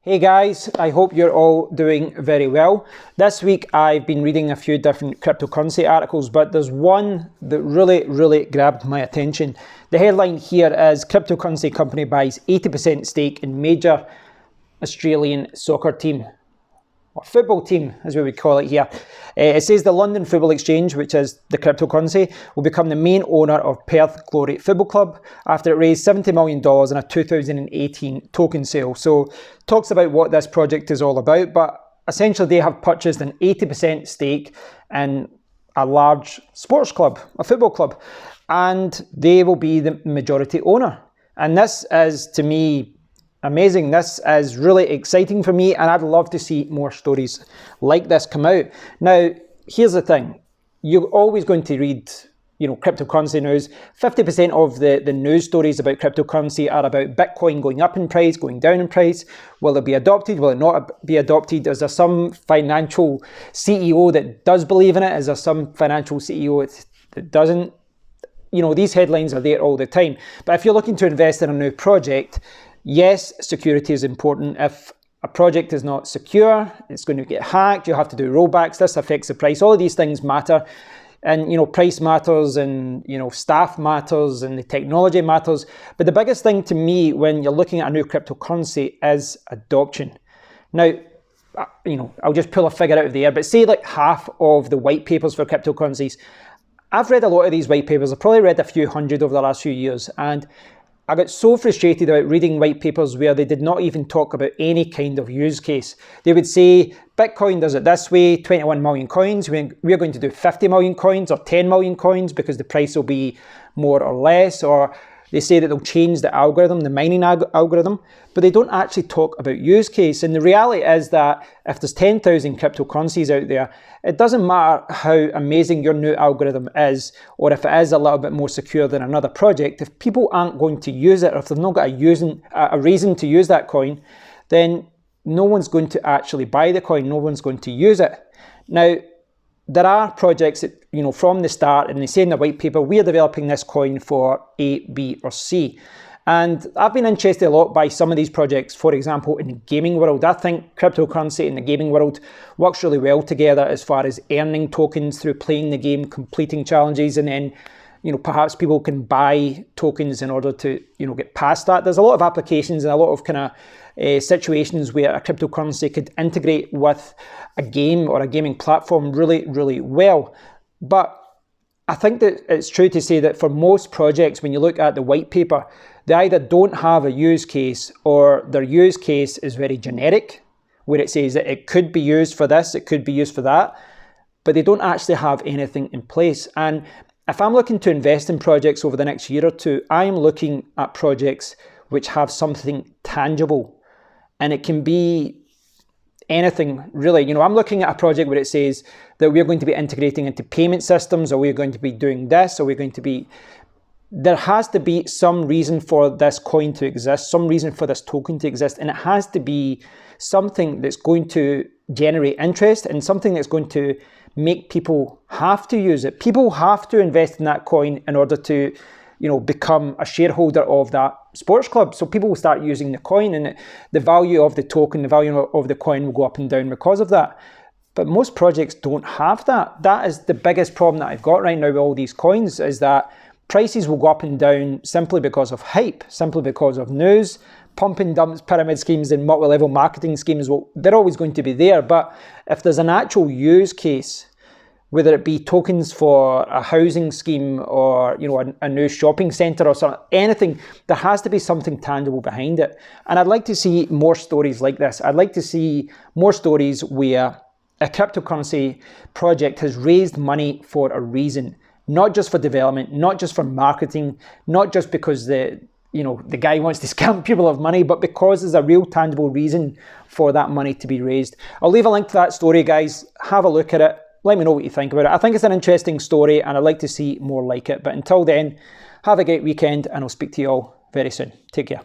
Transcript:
Hey guys, I hope you're all doing very well. This week I've been reading a few different cryptocurrency articles, but there's one that really grabbed my attention. The headline here is cryptocurrency company buys 80% stake in major Australian soccer team, or football team as we would call it here. It says the London Football Exchange, which is the cryptocurrency, will become the main owner of Perth Glory Football Club after it raised $70 million in a 2018 token sale. So talks about what this project is all about, but essentially they have purchased an 80% stake in a large sports club, a football club, and they will be the majority owner. And this is, to me, amazing. This is really exciting for me, and I'd love to see more stories like this come out. Now, here's the thing. You're always going to read, cryptocurrency news. 50% of the news stories about cryptocurrency are about Bitcoin going up in price, going down in price. Will it be adopted? Will it not be adopted? Is there some financial CEO that does believe in it? Is there some financial CEO that doesn't? These headlines are there all the time. But if you're looking to invest in a new project, yes, security is important. If a project is not secure, it's going to get hacked, you have to do rollbacks, this affects the price. All of these things matter. And, price matters, and, staff matters, and the technology matters. But the biggest thing to me when you're looking at a new cryptocurrency is adoption. Now, I'll just pull a figure out of the air, but say like half of the white papers for cryptocurrencies. I've read a lot of these white papers. I've probably read a few hundred over the last few years. And I got so frustrated about reading white papers where they did not even talk about any kind of use case. They would say, Bitcoin does it this way, 21 million coins, we're going to do 50 million coins or 10 million coins because the price will be more or less, or they say that they'll change the algorithm, the mining algorithm, but they don't actually talk about use case. And the reality is that if there's 10,000 cryptocurrencies out there, it doesn't matter how amazing your new algorithm is, or if it is a little bit more secure than another project. If people aren't going to use it, or if they've not got a reason to use that coin, then no one's going to actually buy the coin, no one's going to use it. Now, there are projects that, from the start, and they say in the white paper, we are developing this coin for A, B, or C. And I've been interested a lot by some of these projects, for example, in the gaming world. I think cryptocurrency in the gaming world works really well together as far as earning tokens through playing the game, completing challenges, and then, perhaps people can buy tokens in order to, get past that. There's a lot of applications and a lot of kind of situations where a cryptocurrency could integrate with a game or a gaming platform really well. But I think that it's true to say that for most projects, when you look at the white paper, they either don't have a use case, or their use case is very generic, where it says that it could be used for this, it could be used for that, but they don't actually have anything in place. And if I'm looking to invest in projects over the next year or two, I am looking at projects which have something tangible. And it can be anything, really. I'm looking at a project where it says that we're going to be integrating into payment systems, or we're going to be doing this, or we're going to be... There has to be some reason for this coin to exist, some reason for this token to exist, and it has to be something that's going to generate interest and something that's going to make people have to use it. People have to invest in that coin in order to, become a shareholder of that sports club. So people will start using the coin, and the value of the token, the value of the coin will go up and down because of that. But most projects don't have that. That is the biggest problem that I've got right now with all these coins, is that prices will go up and down simply because of hype, simply because of news. Pump and dumps, pyramid schemes, and multi-level marketing schemes, they're always going to be there. But if there's an actual use case, whether it be tokens for a housing scheme, or a new shopping centre or something, anything, there has to be something tangible behind it. And I'd like to see more stories like this. I'd like to see more stories where a cryptocurrency project has raised money for a reason, not just for development, not just for marketing, not just because the guy wants to scam people of money, but because there's a real tangible reason for that money to be raised. I'll leave a link to that story, guys. Have a look at it. Let me know what you think about it. I think it's an interesting story, and I'd like to see more like it. But until then, have a great weekend, and I'll speak to you all very soon. Take care.